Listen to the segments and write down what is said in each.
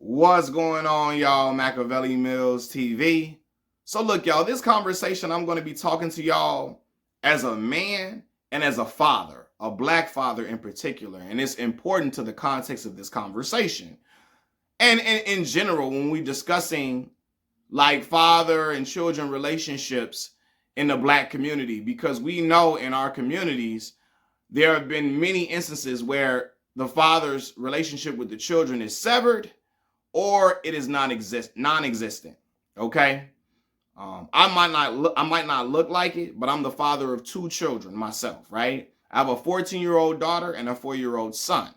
What's going on, y'all? Machiavelli Mills TV. So look, y'all, this conversation I'm going to be talking to y'all as a man and as a father, a black father in particular. And it's important to the context of this conversation. And in general, when we're discussing like father and children relationships in the black community, because we know in our communities, there have been many instances where the father's relationship with the children is severed or it is non-existent. Okay. I might not look like it, but I'm the father of two children myself, right? I have a 14-year-old daughter and a 4-year-old son.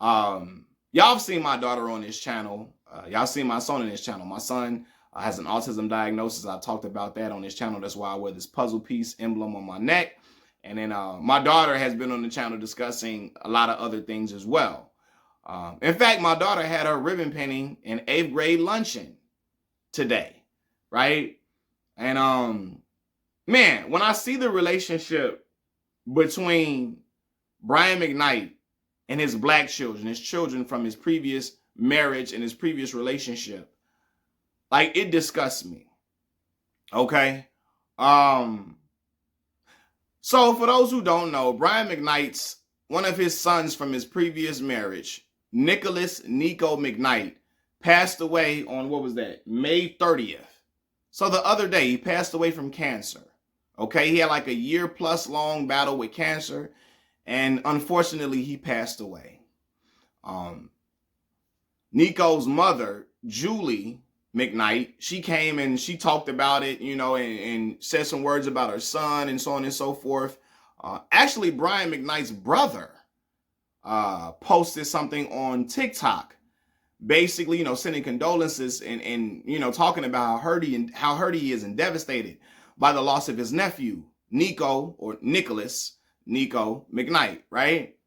Y'all have seen my daughter on this channel. Y'all seen my son on this channel. My son has an autism diagnosis. I talked about that on this channel. That's why I wear this puzzle piece emblem on my neck. And then my daughter has been on the channel discussing a lot of other things as well. In fact, my daughter had her ribbon pinning in 8th grade luncheon today, right? And man, when I see the relationship between Brian Mcknight and his black children, his children from his previous marriage and his previous relationship, like it disgusts me. Okay. So for those who don't know, Brian Mcknight's one of his sons from his previous marriage, Niko Mcknight, passed away on, what was that, May 30th. So the other day, he passed away from cancer. Okay, he had like a year plus long battle with cancer, and unfortunately, he passed away. Niko's mother, Julie Mcknight, she came and she talked about it, you know, and said some words about her son and so on and so forth. Actually, Brian Mcknight's brother posted something on TikTok, basically, you know, sending condolences and you know, talking about how hurt he is and devastated by the loss of his nephew, Niko, or Niko Mcknight, right?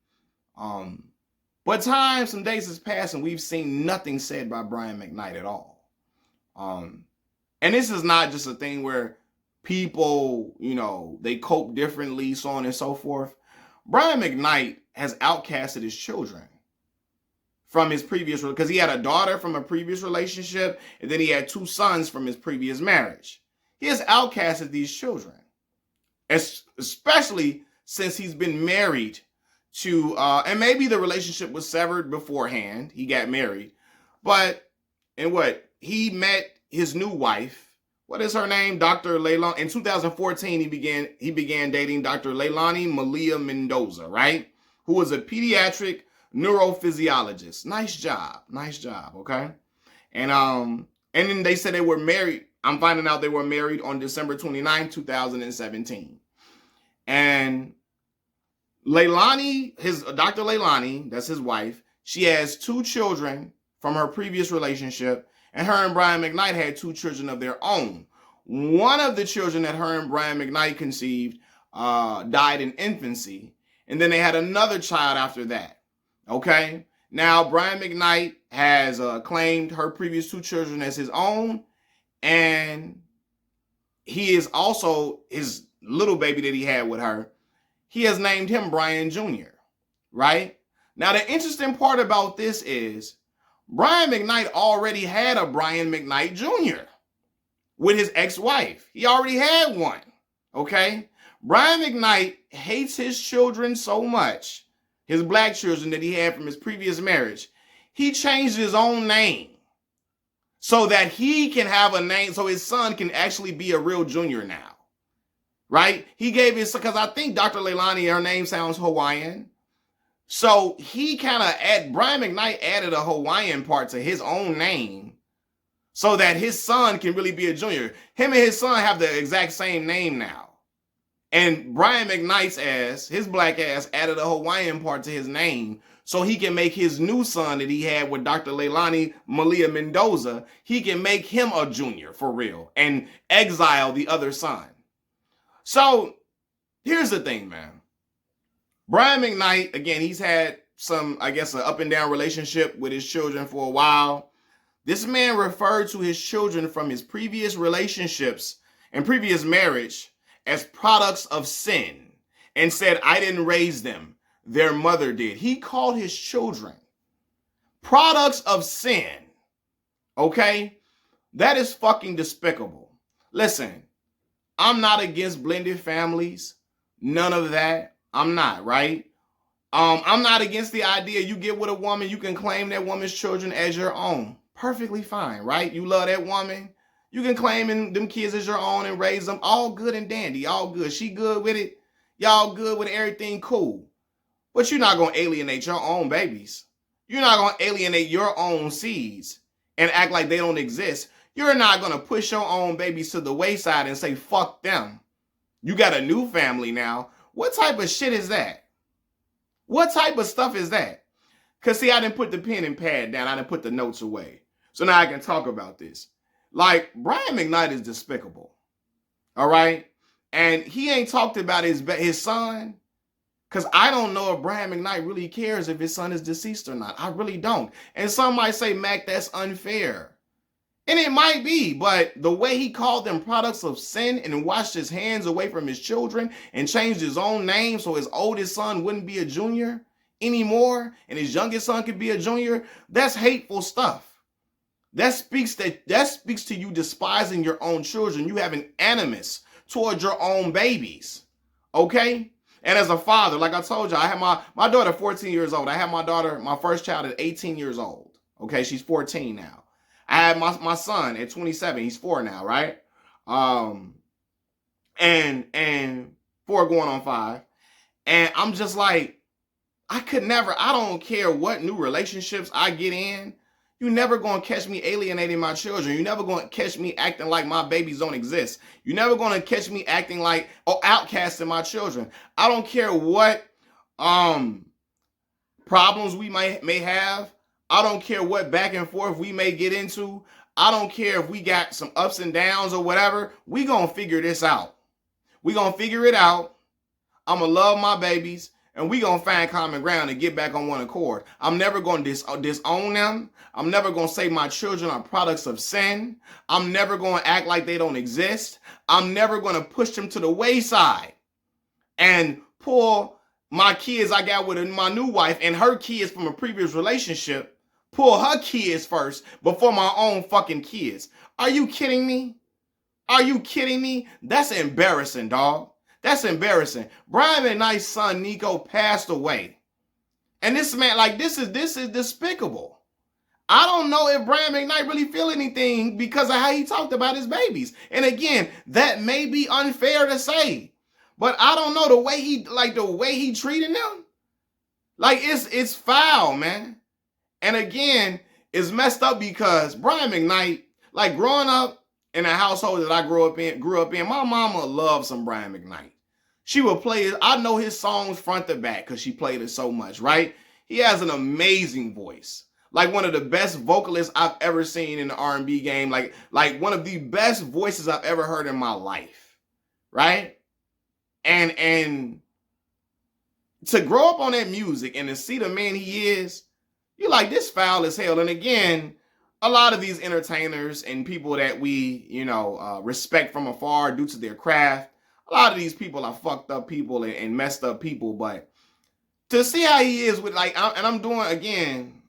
But some days has passed and we've seen nothing said by Brian Mcknight at all. And this is not just a thing where people, you know, they cope differently, so on and so forth. Brian Mcknight has outcasted his children from his previous, because he had a daughter from a previous relationship, and then he had two sons from his previous marriage. He has outcasted these children, especially since he's been married to, and maybe the relationship was severed beforehand. He got married, but he met his new wife. What is her name? Dr. Leilani. In 2014, he began dating Dr. Leilani Malia Mendoza, right? Who was a pediatric neurophysiologist. Nice job, okay? And then they said they were married. I'm finding out they were married on December 29, 2017. And Leilani, Dr. Leilani, that's his wife, she has two children from her previous relationship, and her and Brian Mcknight had two children of their own. One of the children that her and Brian Mcknight conceived died in infancy, and then they had another child after that. Okay? Now, Brian Mcknight has claimed her previous two children as his own, and he is also, his little baby that he had with her, he has named him Brian Jr., right? Now, the interesting part about this is Brian Mcknight already had a Brian Mcknight Jr. with his ex-wife. He already had one, okay? Brian Mcknight hates his children so much, his black children that he had from his previous marriage, he changed his own name so that he can have a name, so his son can actually be a real junior now, right? He gave his, because I think Dr. Leilani, her name sounds Hawaiian. So he Brian Mcknight added a Hawaiian part to his own name so that his son can really be a junior. Him and his son have the exact same name now. And Brian Mcknight's ass, his black ass, added a Hawaiian part to his name so he can make his new son that he had with Dr. Leilani Malia Mendoza, he can make him a junior for real and exile the other son. So here's the thing, man. Brian Mcknight, again, he's had some, I guess, an up and down relationship with his children for a while. This man referred to his children from his previous relationships and previous marriage as products of sin and said, I didn't raise them, their mother did. He called his children products of sin. Okay? That is fucking despicable. Listen, I'm not against blended families. None of that. I'm not, right? I'm not against the idea you get with a woman, you can claim that woman's children as your own. Perfectly fine, right? You love that woman. You can claim them kids as your own and raise them. All good and dandy. All good. She good with it. Y'all good with everything, cool. But you're not going to alienate your own babies. You're not going to alienate your own seeds and act like they don't exist. You're not going to push your own babies to the wayside and say, fuck them. You got a new family now. What type of shit is that? What type of stuff is that? Because, see, I didn't put the pen and pad down. I didn't put the notes away. So now I can talk about this. Like, Brian Mcknight is despicable. All right? And he ain't talked about his son. Because I don't know if Brian Mcknight really cares if his son is deceased or not. I really don't. And some might say, Mac, that's unfair. And it might be, but the way he called them products of sin and washed his hands away from his children and changed his own name so his oldest son wouldn't be a junior anymore and his youngest son could be a junior, that's hateful stuff. That speaks to you despising your own children. You have an animus towards your own babies, okay? And as a father, like I told you, I had my daughter 14 years old. I had my first child at 18 years old, okay? She's 14 now. I had my son at 27. He's 4 now, right? And 4 going on 5. And I'm just like, I don't care what new relationships I get in. You're never going to catch me alienating my children. You're never going to catch me acting like my babies don't exist. You're never going to catch me acting like outcasting my children. I don't care what problems we may have. I don't care what back and forth we may get into. I don't care if we got some ups and downs or whatever. We gonna figure this out. We gonna figure it out. I'm gonna love my babies, and we gonna find common ground and get back on one accord. I'm never gonna disown them. I'm never gonna say my children are products of sin. I'm never gonna act like they don't exist. I'm never gonna push them to the wayside and pull my kids I got with my new wife and her kids from a previous relationship, pull her kids first before my own fucking kids. Are you kidding me? Are you kidding me? That's embarrassing, dog. That's embarrassing. Brian McKnight's son, Niko, passed away. And this man, like, this is despicable. I don't know if Brian McKnight really feel anything because of how he talked about his babies. And again, that may be unfair to say. But I don't know the way he treated them. Like, it's foul, man. And again, it's messed up because Brian McKnight, like growing up in a household that I grew up in, my mama loved some Brian McKnight. She would play it. I know his songs front to back because she played it so much, right? He has an amazing voice. Like one of the best vocalists I've ever seen in the R&B game. Like one of the best voices I've ever heard in my life, right? And to grow up on that music and to see the man he is, you're like, this foul as hell. And again, a lot of these entertainers and people that we, respect from afar due to their craft, a lot of these people are fucked up people and messed up people. But to see how he is with I'm doing again,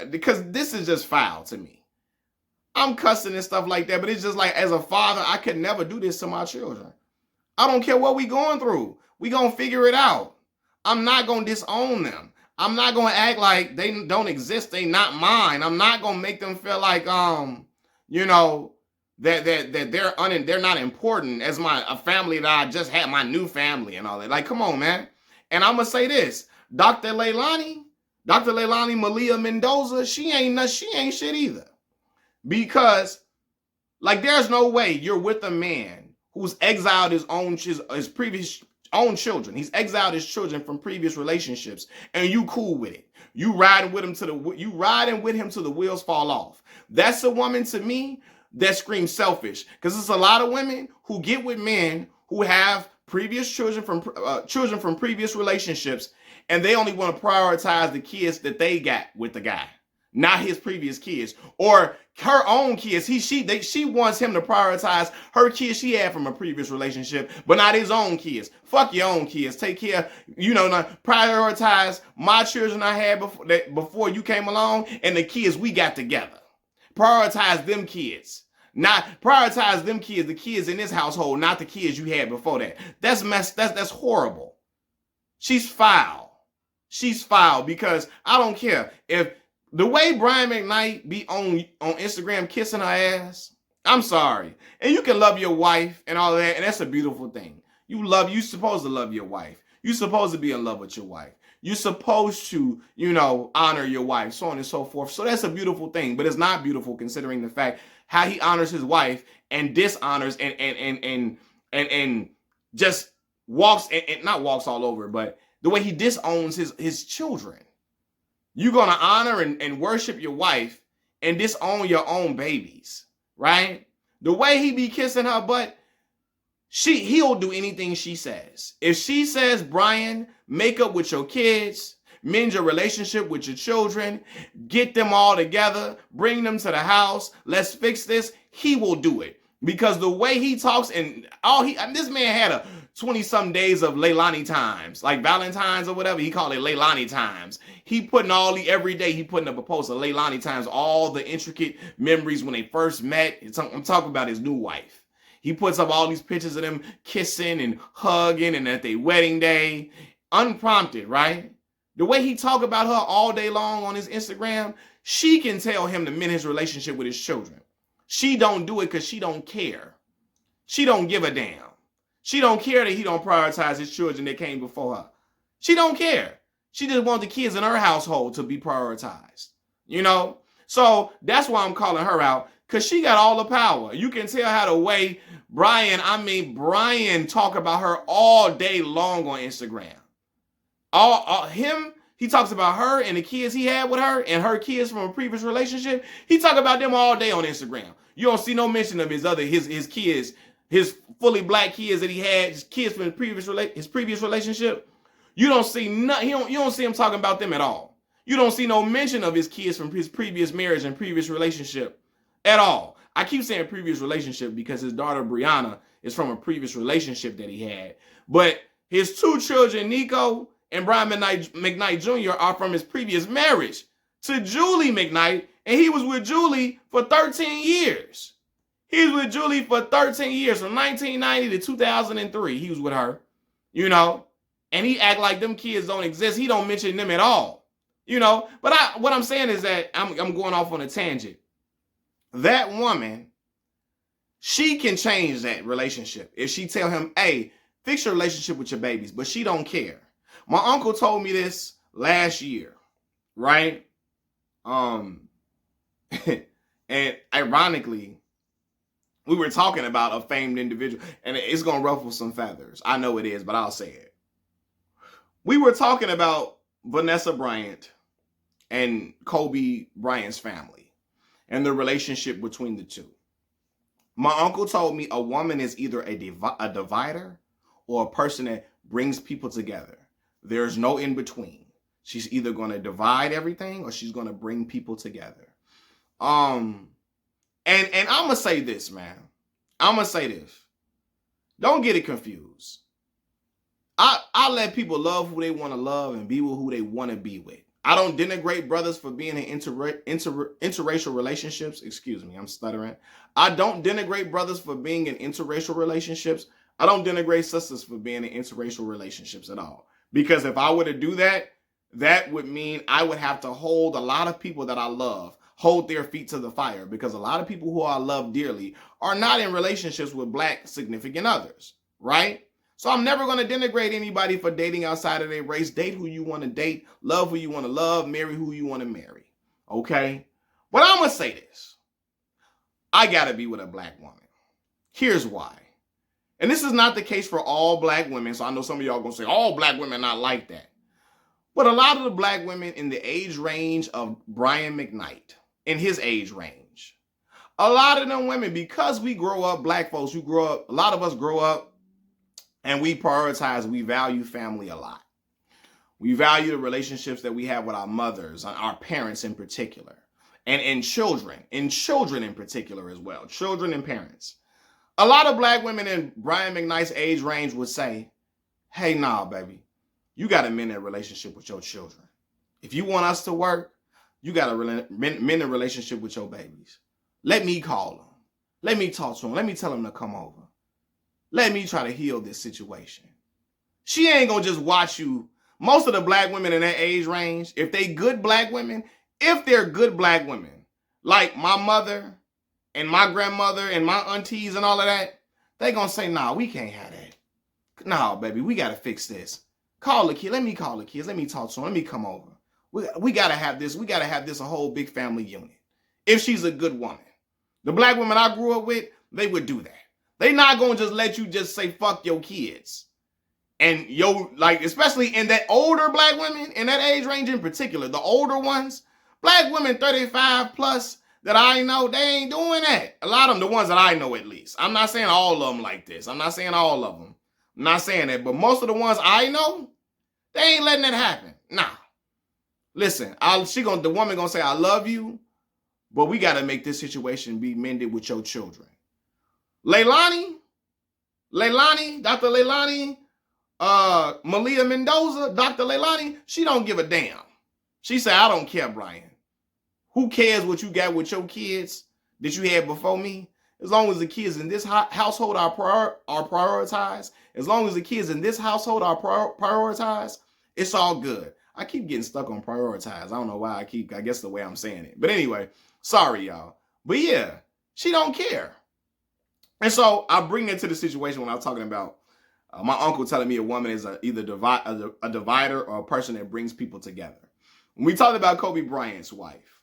because this is just foul to me. I'm cussing and stuff like that, but it's just like, as a father, I could never do this to my children. I don't care what we going through. We gonna figure it out. I'm not gonna disown them. I'm not going to act like they don't exist. They not mine. I'm not going to make them feel like, that they're not important as a family that I just had, my new family and all that. Like, come on, man. And I'm going to say this. Dr. Leilani Malia Mendoza, she ain't shit either. Because, like, there's no way you're with a man who's exiled his previous own children. He's exiled his children from previous relationships, and you cool with it. You riding with him till the wheels fall off. That's a woman to me that screams selfish, because there's a lot of women who get with men who have previous children from previous relationships, and they only want to prioritize the kids that they got with the guy, not his previous kids or her own kids. She wants him to prioritize her kids she had from a previous relationship, but not his own kids. Fuck your own kids. Take care, prioritize my children I had before you came along and the kids we got together. Prioritize them kids. Not prioritize them kids, the kids in this household, not the kids you had before that. That's horrible. She's foul. She's foul because I don't care. If the way Brian Mcknight be on Instagram kissing her ass, I'm sorry. And you can love your wife and all that, and that's a beautiful thing. You supposed to love your wife. You supposed to be in love with your wife. You're supposed to, honor your wife, so on and so forth. So that's a beautiful thing, but it's not beautiful considering the fact how he honors his wife and dishonors and just walks and not walks all over, but the way he disowns his children. You're gonna honor and worship your wife and disown your own babies, right? The way he be kissing her butt, he'll do anything she says. If she says, Brian, make up with your kids, mend your relationship with your children, get them all together, bring them to the house, let's fix this, he will do it. Because the way he talks and this man had a 20-some days of Leilani times, like Valentine's or whatever, he called it Leilani times. He putting every day he putting up a post of Leilani times, all the intricate memories when they first met. I'm talking about his new wife. He puts up all these pictures of them kissing and hugging and at their wedding day, unprompted, right? The way he talk about her all day long on his Instagram, she can tell him to mend his relationship with his children. She don't do it because she don't care. She don't give a damn. She don't care that he don't prioritize his children that came before her. She don't care. She just wants the kids in her household to be prioritized, So that's why I'm calling her out, because she got all the power. You can tell how the way Brian talk about her all day long on Instagram. He talks about her and the kids he had with her and her kids from a previous relationship. He talk about them all day on Instagram. You don't see no mention of his kids, his fully black kids that he had, his kids from his previous relationship. You don't see you don't see him talking about them at all. You don't see no mention of his kids from his previous marriage and previous relationship at all. I keep saying previous relationship because his daughter Brianna is from a previous relationship that he had. But his two children, Niko and Brian Mcknight Jr., are from his previous marriage to Julie Mcknight, and he was with Julie for 13 years. He was with Julie for 13 years, from 1990 to 2003. He was with her, and he act like them kids don't exist. He don't mention them at all, But what I'm saying is that I'm going off on a tangent. That woman, she can change that relationship if she tell him, hey, fix your relationship with your babies, but she don't care. My uncle told me this last year, right? And ironically, we were talking about a famed individual, and it's going to ruffle some feathers. I know it is, but I'll say it. We were talking about Vanessa Bryant and Kobe Bryant's family and the relationship between the two. My uncle told me a woman is either a divider or a person that brings people together. There's no in between. She's either going to divide everything or she's going to bring people together. And I'm going to say this, man. I'm going to say this. Don't get it confused. I let people love who they want to love and be with who they want to be with. I don't denigrate brothers for being in interracial relationships. Excuse me, I'm stuttering. I don't denigrate brothers for being in interracial relationships. I don't denigrate sisters for being in interracial relationships at all. Because if I were to do that, that would mean I would have to hold a lot of people that I love, hold their feet to the fire. Because a lot of people who I love dearly are not in relationships with black significant others, right? So I'm never going to denigrate anybody for dating outside of their race. Date who you want to date, love who you want to love, marry who you want to marry, okay? But I'm going to say this. I got to be with a black woman. Here's why. And this is not the case for all black women, so I know some of y'all going to say, all black women not like that. But a lot of the black women in the age range of Brian Mcknight, in his age range, a lot of them women, because we grow up, black folks, a lot of us grow up, and we value family a lot. We value the relationships that we have with our mothers, our parents in particular, and children in particular as well, children and parents. A lot of black women in Brian McKnight's age range would say, hey, nah, baby, you got to mend that relationship with your children. If you want us to work, you got to mend a relationship with your babies. Let me call them. Let me talk to them. Let me tell them to come over. Let me try to heal this situation. She ain't going to just watch you. Most of the black women in that age range, if they good black women, if they're good black women, like my mother and my grandmother and my aunties and all of that, they going to say, nah, we can't have that. Nah, baby, we got to fix this. Call the kid. Let me call the kids. Let me talk to them. Let me come over. We got to have this. We got to have this a whole big family unit. If she's a good woman. The black women I grew up with, they would do that. They not going to just let you just say, fuck your kids. And like, especially in that older black women, in that age range in particular, the older ones, black women 35 plus that I know, they ain't doing that. A lot of them, the ones that I know at least. I'm not saying all of them like this. I'm not saying all of them. I'm not saying that. But most of the ones I know, they ain't letting that happen. Nah. Listen, the woman gonna say, I love you, but we gotta make this situation be mended with your children. Dr. Leilani, Malia Mendoza, Dr. Leilani, she don't give a damn. She said, I don't care, Brian. Who cares what you got with your kids that you had before me? As long as the kids in this household are prioritized, as long as the kids in this household are prioritized, it's all good. I keep getting stuck on prioritize. I don't know why I guess the way I'm saying it. But anyway, sorry, y'all. But yeah, she don't care. And so I bring it to the situation when I'm talking about my uncle telling me a woman is either a divider or a person that brings people together. When we talked about Kobe Bryant's wife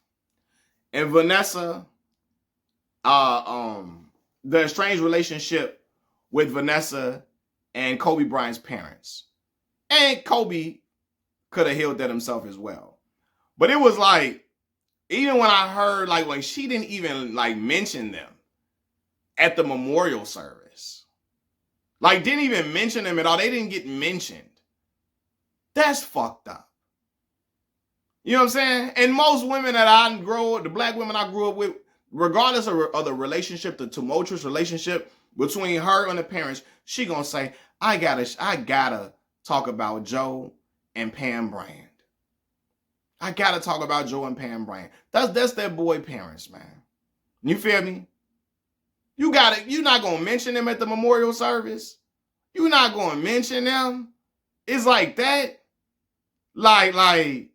and Vanessa, the estranged relationship with Vanessa and Kobe Bryant's parents. And Kobe could have healed that himself as well. But it was like, even when I heard, like, when she didn't even, like, mention them at the memorial service. Like, didn't even mention them at all. They didn't get mentioned. That's fucked up. You know what I'm saying? And most women that the black women I grew up with, regardless of the relationship, the tumultuous relationship between her and the parents, she gonna say, I gotta talk about Joe and Pam Bryant. I gotta talk about Joe and Pam Bryant. That's their boy parents, man. You feel me? You're not gonna mention them at the memorial service. You're not gonna mention them. It's like that. Like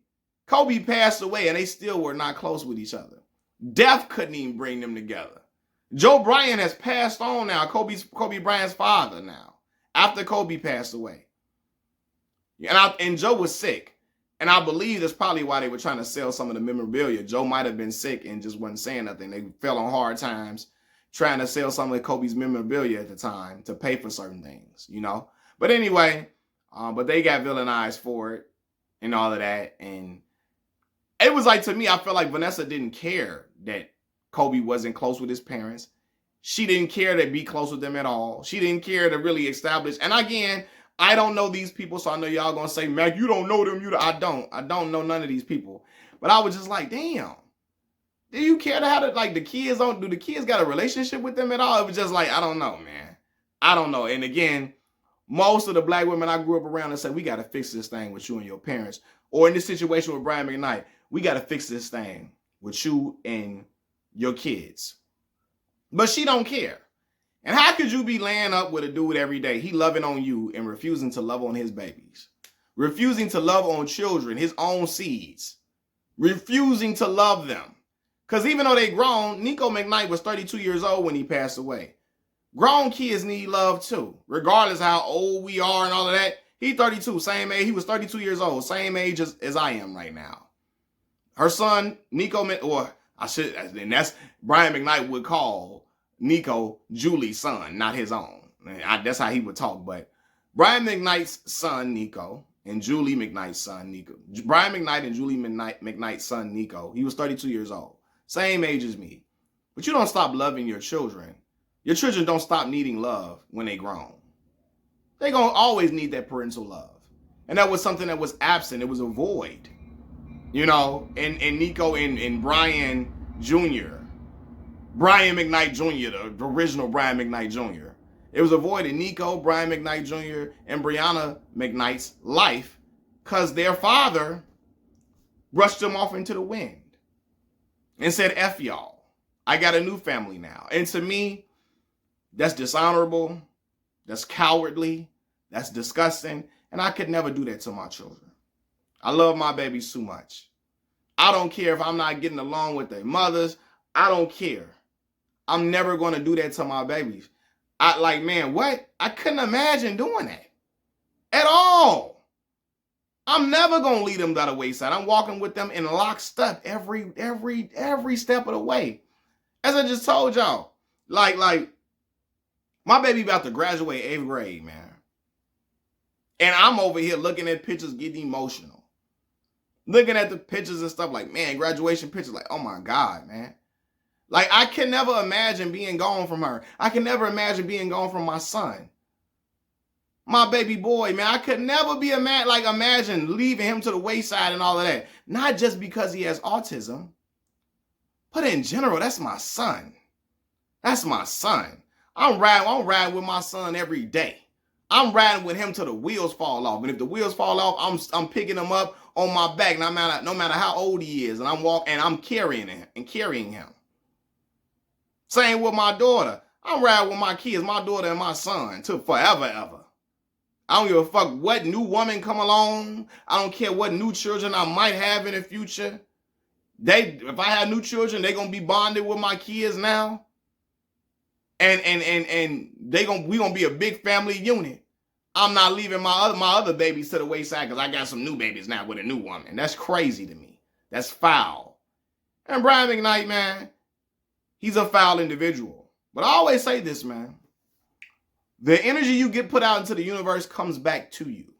Kobe passed away and they still were not close with each other. Death couldn't even bring them together. Joe Bryant has passed on now. Kobe Bryant's father now. After Kobe passed away. And Joe was sick. And I believe that's probably why they were trying to sell some of the memorabilia. Joe might have been sick and just wasn't saying nothing. They fell on hard times trying to sell some of Kobe's memorabilia at the time to pay for certain things, you know. But anyway, but they got villainized for it and all of that. And it was like, to me, I felt like Vanessa didn't care that Kobe wasn't close with his parents. She didn't care to be close with them at all. She didn't care to really establish. And again, I don't know these people, so I know y'all gonna say, Mac, you don't know them. I don't know none of these people. But I was just like, damn. Do you care to have it? Like, do the kids got a relationship with them at all? It was just like, I don't know, man. I don't know. And again, most of the black women I grew up around and said, we got to fix this thing with you and your parents. Or in this situation with Brian Mcknight, we got to fix this thing with you and your kids. But she don't care. And how could you be laying up with a dude every day? He loving on you and refusing to love on his babies. Refusing to love on children, his own seeds. Refusing to love them. Because even though they grown, Niko Mcknight was 32 years old when he passed away. Grown kids need love too. Regardless how old we are and all of that. He 32, same age. He was 32 years old, same age as I am right now. Her son, and that's Brian Mcknight would call Niko Julie's son, not his own. That's how he would talk. But Brian McKnight's son, Niko, and Julie McKnight's son, Niko. Brian McKnight and Julie McKnight's son, Niko. He was 32 years old. Same age as me. But you don't stop loving your children. Your children don't stop needing love when they grown. They're going to always need that parental love. And that was something that was absent. It was a void. You know, and Niko and Brian Jr., Brian McKnight Jr., the original Brian McKnight Jr. It was a void in Niko, Brian McKnight Jr., and Brianna McKnight's life because their father brushed them off into the wind. and said, F y'all. I got a new family now. And to me, that's dishonorable. That's cowardly. That's disgusting. And I could never do that to my children. I love my babies too much. I don't care if I'm not getting along with their mothers. I don't care. I'm never going to do that to my babies. Man, what? I couldn't imagine doing that at all. I'm never going to lead them down the wayside. I'm walking with them in lockstep every step of the way. As I just told y'all, like my baby about to graduate 8th grade, man. And I'm over here looking at pictures, getting emotional. Looking at the pictures and stuff like, man, graduation pictures, like, oh my God, man. Like, I can never imagine being gone from her. I can never imagine being gone from my son. My baby boy, man, I could never be imagine leaving him to the wayside and all of that. Not just because he has autism, but in general, that's my son. That's my son. I'm riding with my son every day. I'm riding with him till the wheels fall off. And if the wheels fall off, I'm picking him up on my back, no matter how old he is. And I'm carrying him. Same with my daughter. I'm riding with my kids, my daughter and my son, till forever, ever. I don't give a fuck what new woman come along. I don't care what new children I might have in the future. If I have new children, they're gonna be bonded with my kids now. And we gonna be a big family unit. I'm not leaving my other babies to the wayside because I got some new babies now with a new woman. That's crazy to me. That's foul. And Brian Mcknight, man, he's a foul individual. But I always say this, man. The energy you get put out into the universe comes back to you.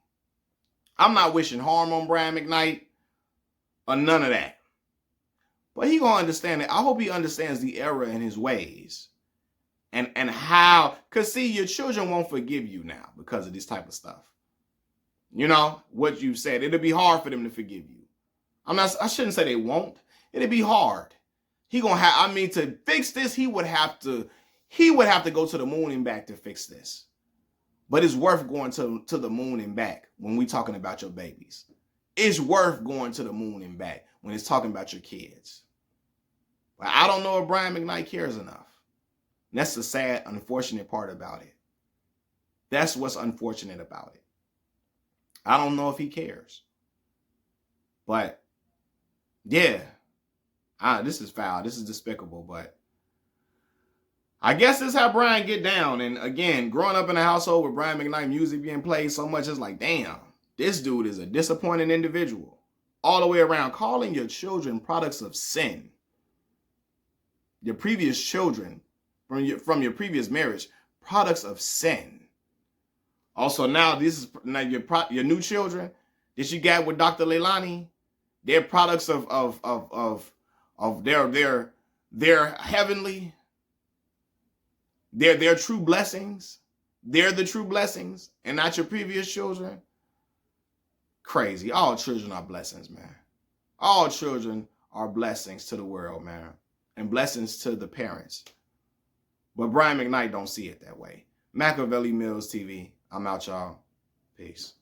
I'm not wishing harm on Brian Mcknight or none of that. But he gonna understand it. I hope he understands the error in his ways. And how, because see, your children won't forgive you now because of this type of stuff. You know, what you said, it'll be hard for them to forgive you. I shouldn't say they won't. It'll be hard. To fix this, he would have to go to the moon and back to fix this. But it's worth going to the moon and back when we're talking about your babies. It's worth going to the moon and back when it's talking about your kids. But I don't know if Brian Mcknight cares enough. And that's the sad, unfortunate part about it. That's what's unfortunate about it. I don't know if he cares. But, yeah. This is foul. This is despicable. But I guess this is how Brian get down. And again, growing up in a household with Brian Mcknight music being played so much, it's like, damn, this dude is a disappointing individual. All the way around. Calling your children products of sin. Your previous children from your previous marriage, products of sin. Also, now your new children that you got with Dr. Leilani, they're products of their heavenly. They're true blessings. They're the true blessings, and not your previous children. Crazy. All children are blessings, man. All children are blessings to the world, man, and blessings to the parents. But Brian Mcknight don't see it that way. Machiavelli Mills TV. I'm out, y'all. Peace.